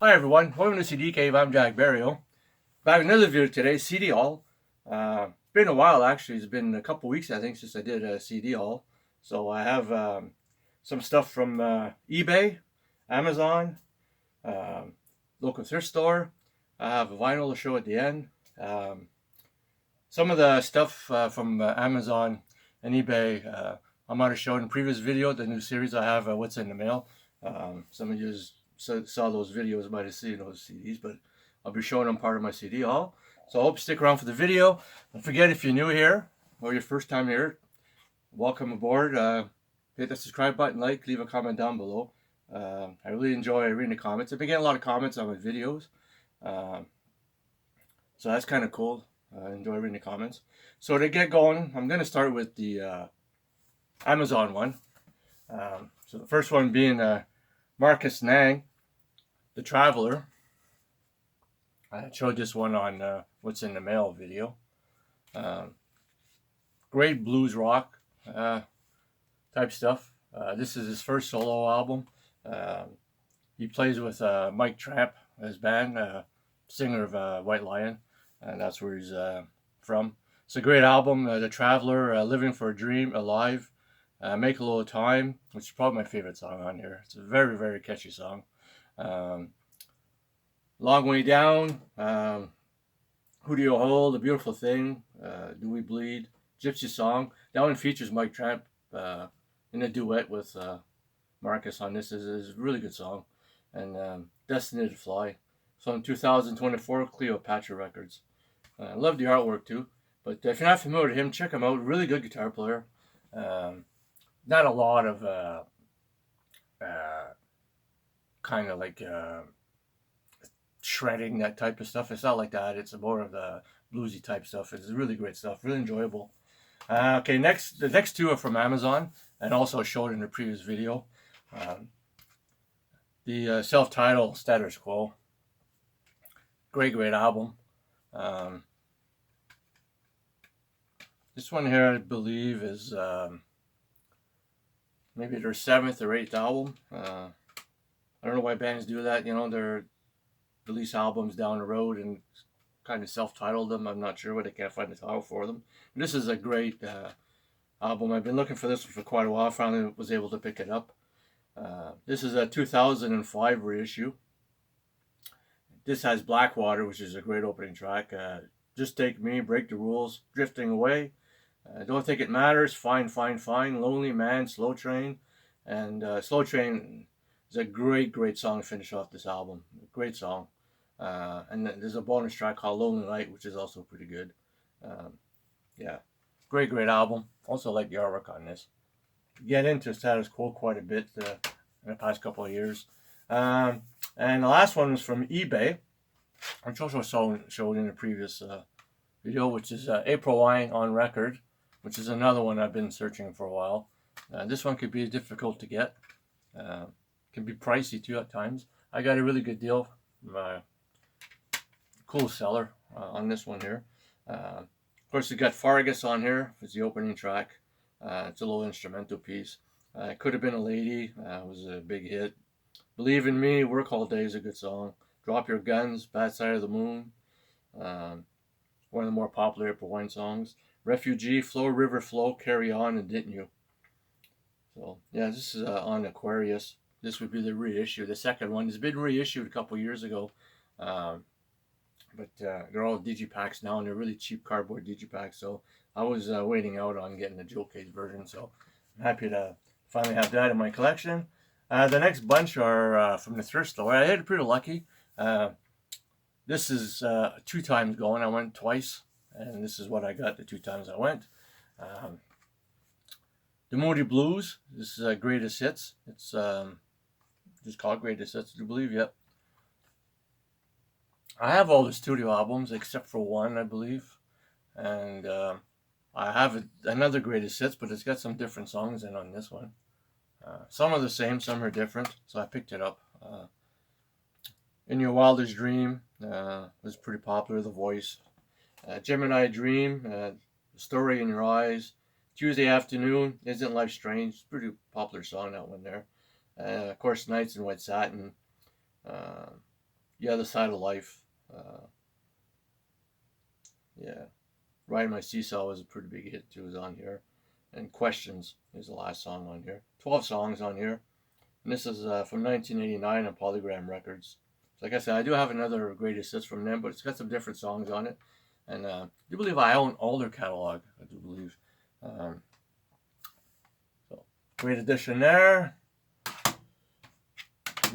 Hi everyone, welcome to CD Cave. I'm Jack Barrio. Back with another video today, CD haul. It's been a while actually. It's been a couple weeks I think since I did a CD haul. So I have some stuff from eBay, Amazon, um, local thrift store. I have a vinyl to show at the end. Some of the stuff from Amazon and eBay I might have shown in a previous video. The new series I have, What's in the Mail. Some of you saw those videos, might have seen those CDs, but I'll be showing them part of my CD haul. So I hope you stick around for the video. Don't forget, if you're new here or your first time here, welcome aboard. Hit the subscribe button, leave a comment down below. I really enjoy reading the comments. I've been getting a lot of comments on my videos, so that's kind of cool. I enjoy reading the comments. So to get going, I'm going to start with the Amazon one. So the first one being Marcus Nang, The Traveler. I showed this one on What's in the Mail video. Great blues rock type stuff. This is his first solo album. He plays with Mike Tramp, his band, singer of White Lion, and that's where he's from. It's a great album. The Traveler, Living for a Dream, Alive, Make a Little Time, which is probably my favorite song on here. It's a very, very catchy song. Long Way Down, Who Do You Hold, A Beautiful Thing, Do We Bleed, Gypsy Song. That one features Mike Tramp in a duet with Marcus on this. Is a really good song. And Destiny to Fly. So in 2024, Cleopatra Records. I love the artwork too. But if you're not familiar with him, check him out. Really good guitar player. Not a lot of kind of like shredding, that type of stuff. It's not like that. It's more of the bluesy type stuff. It's really great stuff. Really enjoyable. Okay, the next two are from Amazon and also showed in the previous video. The self-titled Status Quo. Great album. This one here, I believe, is maybe their 7th or 8th album. I don't know why bands do that. You know, they're release albums down the road and kind of self-titled them. I'm not sure why they can't find the title for them. And this is a great album. I've been looking for this one for quite a while. Finally was able to pick it up. This is a 2005 reissue. This has Blackwater, which is a great opening track. Just Take Me, Break the Rules, Drifting Away, Don't Think It Matters, Fine, Lonely Man, Slow Train. And Slow Train is a great song to finish off this album. Great song. And there's a bonus track called Lonely Night, which is also pretty good. Yeah, great album. Also like the artwork on this. Get into Status Quo quite a bit in the past couple of years. And the last one was from eBay, which also showed in the previous video, which is April Wine on Record, which is another one I've been searching for a while. This one could be difficult to get. Can be pricey too at times. I got a really good deal from a cool seller on this one here. Of course, you got Fargus on here. It's the opening track. It's a little instrumental piece. Could Have Been a Lady was a big hit. Believe in Me, Work All Day is a good song. Drop Your Guns, Bad Side of the Moon. One of the more popular April Wine songs. Refugee, Flow River Flow, Carry On, and Didn't You. So yeah, this is on Aquarius. This would be the reissue. The second one has been reissued a couple years ago. But they're all digipacks now, and they're really cheap cardboard digipacks. So I was waiting out on getting the jewel case version. So I'm happy to finally have that in my collection. The next bunch are from the thrift store. I had pretty lucky. This is 2 times going. I went twice, and this is what I got the 2 times I went. The Moody Blues. This is Greatest Hits. It's just called Greatest Hits, I believe. Yep. I have all the studio albums except for one, I believe, and I have another Greatest Hits, but it's got some different songs in on this one. Some are the same, some are different, so I picked it up. In Your Wildest Dream was pretty popular, The Voice. Gemini Dream, The Story in Your Eyes. Tuesday Afternoon, Isn't Life Strange? Pretty popular song, that one there. Of course, Nights in White Satin. The Other Side of Life. Yeah, Riding My Seesaw was a pretty big hit too. Is on here, and Questions is the last song on here. 12 songs on here, and this is from 1989 on Polygram Records. So like I said, I do have another greatest hits from them, but it's got some different songs on it. And I do believe I own all their catalog. I do believe. So great addition there.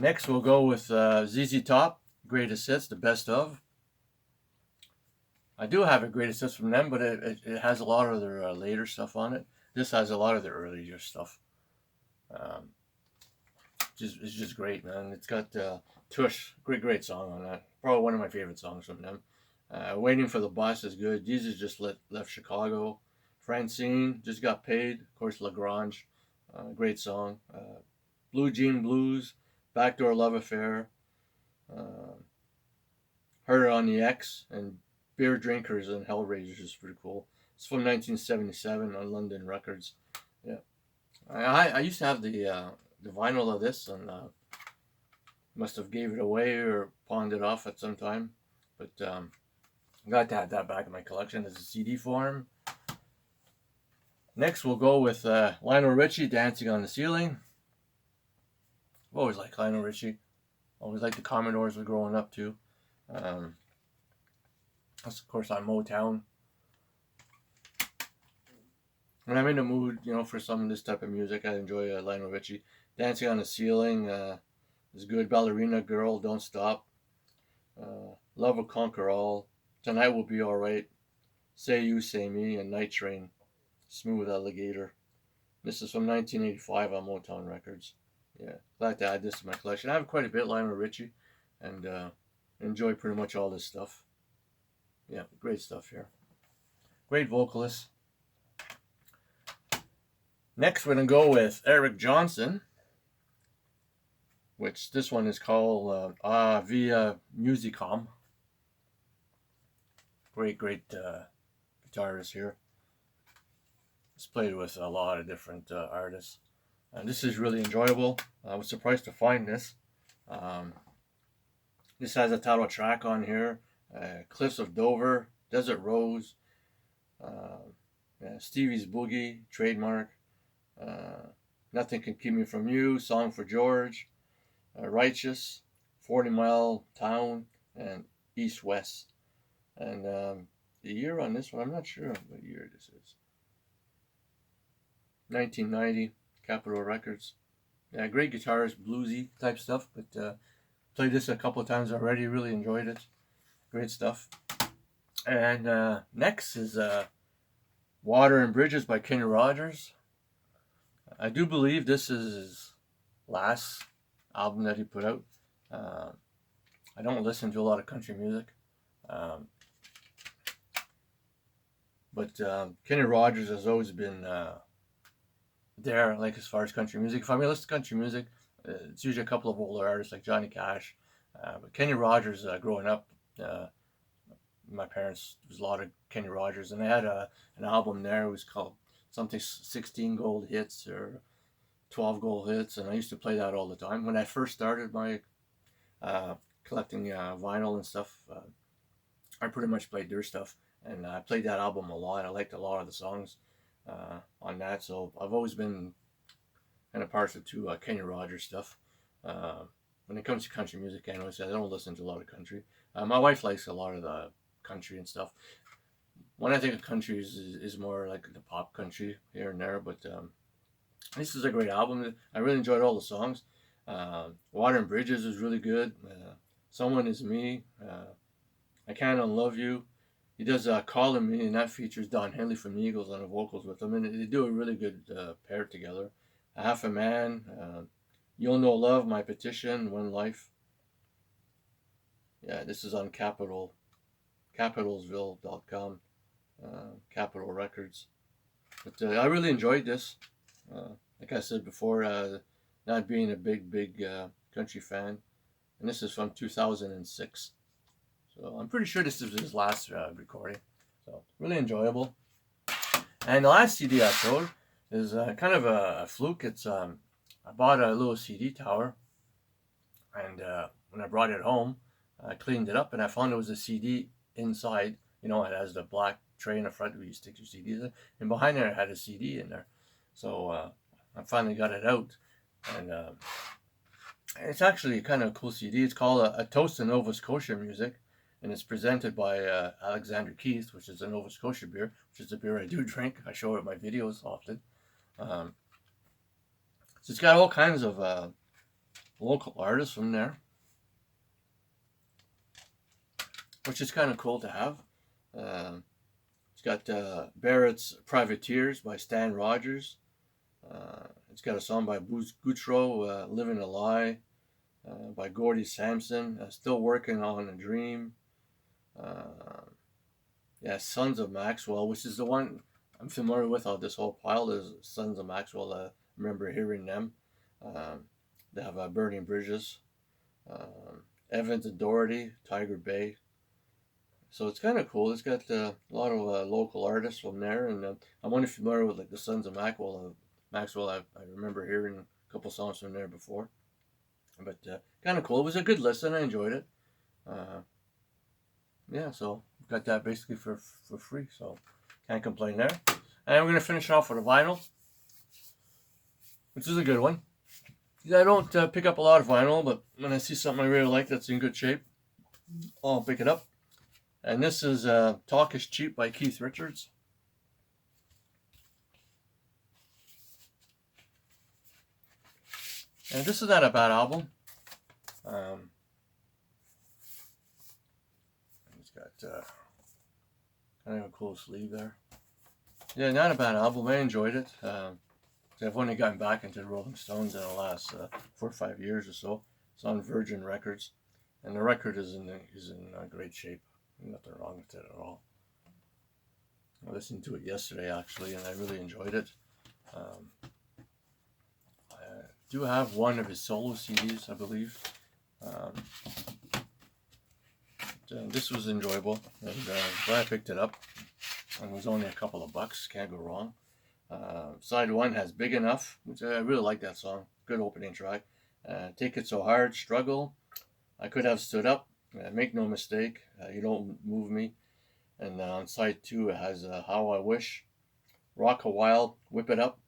Next, we'll go with ZZ Top, Greatest Hits, the best of. I do have a Greatest Hits from them, but it has a lot of their later stuff on it. This has a lot of their earlier stuff. It's just great, man. It's got Tush, great song on that. Probably one of my favorite songs from them. Waiting for the Bus is good. Jesus just left Chicago. Francine just got paid. Of course, Lagrange, great song. Blue Jean Blues, Backdoor Love Affair, Her on the X, and Beer Drinkers and Hellraisers is pretty cool. It's from 1977 on London Records. Yeah, I used to have the vinyl of this, and must have gave it away or pawned it off at some time. But I'm glad to have that back in my collection as a CD form. Next, we'll go with Lionel Richie, Dancing on the Ceiling. I've always liked Lionel Richie. Always liked the Commodores were growing up too. That's of course on Motown. When I'm in the mood, for some of this type of music, I enjoy Lionel Richie. Dancing on the Ceiling is good. Ballerina Girl, Don't Stop. Love Will Conquer All. Tonight Will Be Alright. Say You, Say Me, and Night Train. Smooth Alligator. This is from 1985 on Motown Records. Yeah, glad to add this to my collection. I have quite a bit Lionel Richie, and enjoy pretty much all this stuff. Yeah, great stuff here. Great vocalist. Next, we're going to go with Eric Johnson, which this one is called Via Musicom. Great guitarist here. It's played with a lot of different artists. And this is really enjoyable. I was surprised to find this. This has a title track on here. Cliffs of Dover, Desert Rose, Stevie's Boogie, Trademark, Nothing Can Keep Me From You, Song for George, Righteous, 40 Mile Town, and East West. And the year on this one, I'm not sure what year this is. 1990, Capitol Records. Yeah, great guitarist, bluesy type stuff, but played this a couple of times already, really enjoyed it. Great stuff. And next is Water and Bridges by Kenny Rogers. I do believe this is his last album that he put out. I don't listen to a lot of country music. But Kenny Rogers has always been there, like as far as country music. If I'm going to listen to country music, it's usually a couple of older artists like Johnny Cash. But Kenny Rogers, growing up, my parents, there was a lot of Kenny Rogers, and they had an album there. It was called something 16 gold hits or 12 gold hits, and I used to play that all the time. When I first started my collecting vinyl and stuff, I pretty much played their stuff, and I played that album a lot. I liked a lot of the songs on that, so I've always been kind of partial to Kenny Rogers stuff. When it comes to country music, I don't listen to a lot of country. My wife likes a lot of the country and stuff. When I think of country is more like the pop country here and there, but this is a great album. I really enjoyed all the songs. Water and Bridges is really good. Someone Is Me. I Can't Unlove You. He does Calling Me, and that features Don Henley from the Eagles on the vocals with him, and they do a really good pair together. Half a Man. You'll Know Love, My Petition, One Life. Yeah, this is on Capitalsville.com, Capitol Records. But I really enjoyed this. Like I said before, not being a big country fan. And this is from 2006. So I'm pretty sure this is his last recording. So really enjoyable. And the last CD I showed is kind of a fluke. It's I bought a little CD tower, and when I brought it home, I cleaned it up and I found there was a CD inside. You know, it has the black tray in the front where you stick your CDs in, and behind there it had a CD in there. So I finally got it out, and it's actually kind of a cool CD. It's called A Toast to Nova Scotia Music, and it's presented by Alexander Keith, which is a Nova Scotia beer, which is a beer I do drink. I show it in my videos often. So it's got all kinds of local artists from there, which is kind of cool to have. It's got Barrett's Privateers by Stan Rogers. It's got a song by Bruce Goutreau, Living a Lie, by Gordie Sampson, Still Working on a Dream. Yeah, Sons of Maxwell, which is the one I'm familiar with out this whole pile. Is Sons of Maxwell. I remember hearing them. They have Burning Bridges, Evans and Doherty, Tiger Bay. So it's kind of cool. It's got a lot of local artists from there, and I'm only familiar with like the Sons of Maxwell. I remember hearing a couple songs from there before, but kind of cool. It was a good listen. I enjoyed it. Yeah, so got that basically for free. So can't complain there. And we're gonna finish off with a vinyl, which is a good one. I don't pick up a lot of vinyl, but when I see something I really like that's in good shape, I'll pick it up. And this is Talk is Cheap by Keith Richards. And this is not a bad album. It's got kind of a cool sleeve there. Yeah, not a bad album. I enjoyed it. I've only gotten back into the Rolling Stones in the last 4 or 5 years or so. It's on Virgin Records, and the record is in great shape. Nothing wrong with it at all. I listened to it yesterday actually, and I really enjoyed it. I do have one of his solo CDs, I believe. This was enjoyable, and glad I picked it up. And it was only a couple of bucks. Can't go wrong. Side 1 has Big Enough, which I really like that song. Good opening track. Take It So Hard, Struggle, I Could Have Stood Up, Make No Mistake, You Don't Move Me. And on side 2 it has How I Wish, Rock a While, Whip It Up,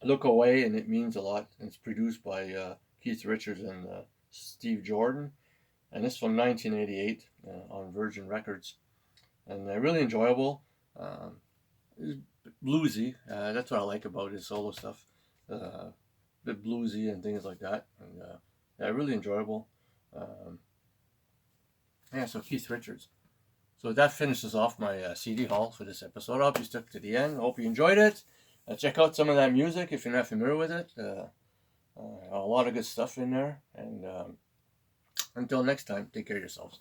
Look Away, and It Means a Lot. And it's produced by Keith Richards and Steve Jordan. And it's from 1988 on Virgin Records. And really enjoyable. It's bluesy. That's what I like about his solo stuff. A bit bluesy and things like that. And yeah, really enjoyable. Yeah, so Keith Richards. So that finishes off my CD haul for this episode. I hope you stuck to the end. I hope you enjoyed it. Check out some of that music if you're not familiar with it. A lot of good stuff in there. And until next time, take care of yourselves.